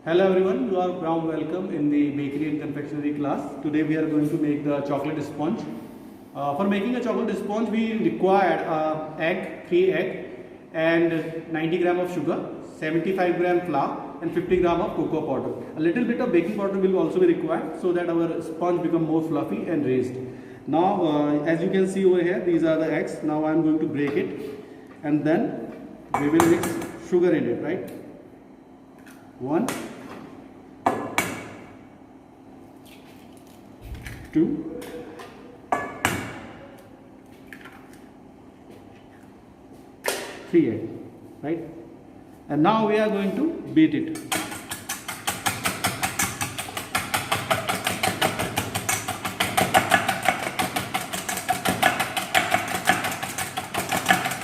Hello everyone, you are warm welcome in the bakery and confectionery class. Today we are going to make the chocolate sponge. For making a chocolate sponge we required egg, 3 egg and 90 gram of sugar, 75 gram flour and 50 gram of cocoa powder. A little bit of baking powder will also be required so that our sponge become more fluffy and raised. Now as you can see over here, these are the eggs. Now I am going to break it and then we will mix sugar in it, right? 1, 2, 3 egg, right? And now we are going to beat it.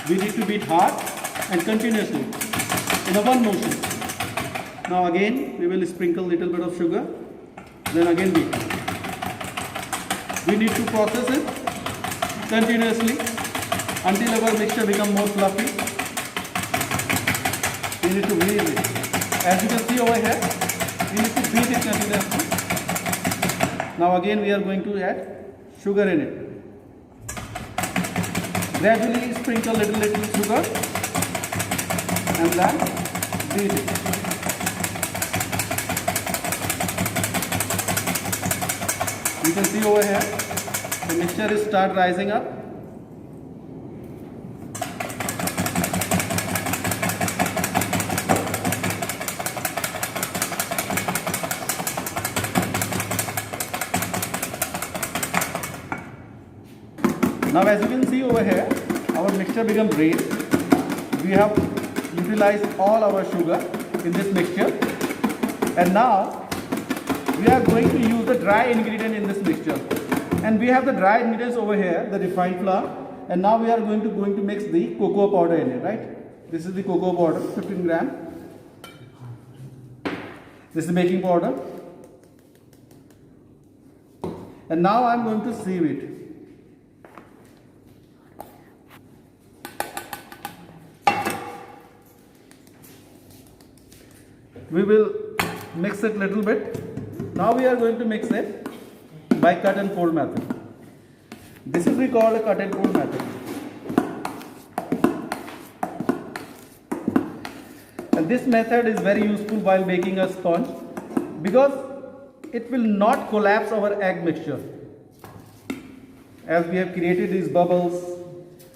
We need to beat hard and continuously in a one motion. Now again we will sprinkle little bit of sugar, then again beat. We need to process it continuously until our mixture become more fluffy. We need to beat it. As you can see over here, we need to beat it continuously. Now again we are going to add sugar in it. Gradually sprinkle little sugar and then beat it. You can see over here, the mixture is start rising up. Now as you can see over here, our mixture become raised. We have utilized all our sugar in this mixture, and now we are going to use the dry ingredient in this mixture. And we have the dry ingredients over here, the refined flour, and now we are going to mix the cocoa powder in it, right? This is the cocoa powder, 15 gram. This is baking powder. And now I am going to sieve it. We will mix it little bit. Now we are going to mix it by cut and fold method. This is we call a cut and fold method. And this method is very useful while making a sponge because it will not collapse our egg mixture. As we have created these bubbles,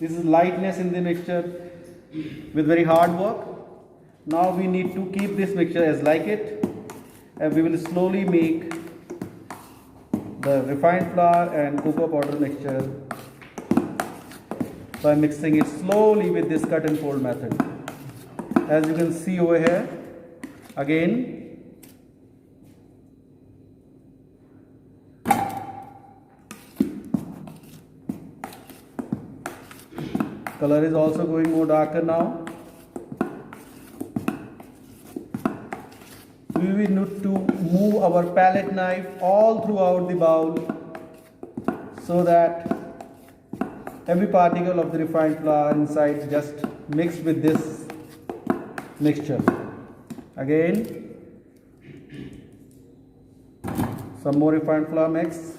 this is lightness in the mixture with very hard work. Now we need to keep this mixture as like it, and we will slowly make the refined flour and cocoa powder mixture by mixing it slowly with this cut and fold method. As you can see over here, again color is also going more darker now. We will need to move our palette knife all throughout the bowl so that every particle of the refined flour inside just mix with this mixture. Again, some more refined flour mix.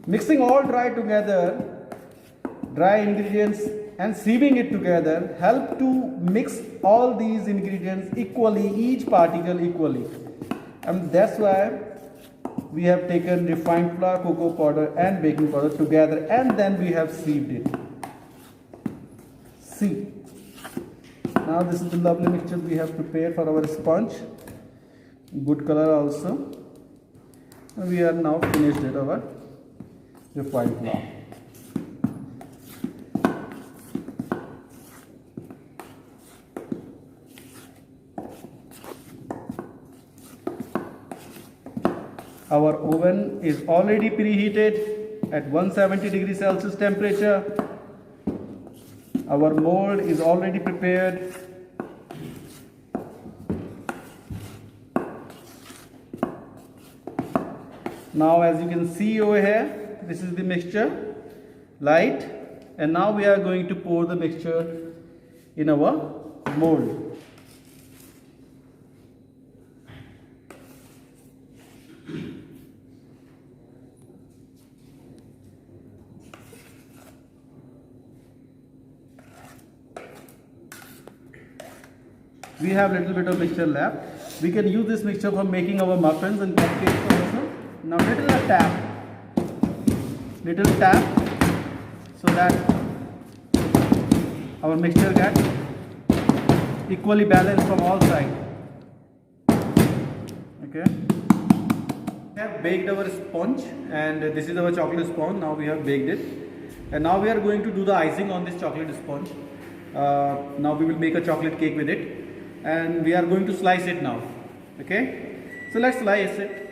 Mixing all dry together, dry ingredients and sieving it together help to mix all these ingredients equally, each particle equally, and that's why we have taken refined flour, cocoa powder and baking powder together, and then we have sieved it. See, now this is the lovely mixture we have prepared for our sponge. Good color also. We are now finished with our refined flour. Our oven is already preheated at 170 degrees Celsius temperature. Our mold is already prepared. Now as you can see over here, this is the mixture, light, and now we are going to pour the mixture in our mold. We have little bit of mixture left. We can use this mixture for making our muffins and cupcakes also. Now little tap, so that our mixture gets equally balanced from all sides. Okay. We have baked our sponge, and this is our chocolate sponge. Now we have baked it, and now we are going to do the icing on this chocolate sponge. Now we will make a chocolate cake with it, and we are going to slice it now. Okay, so let's slice it.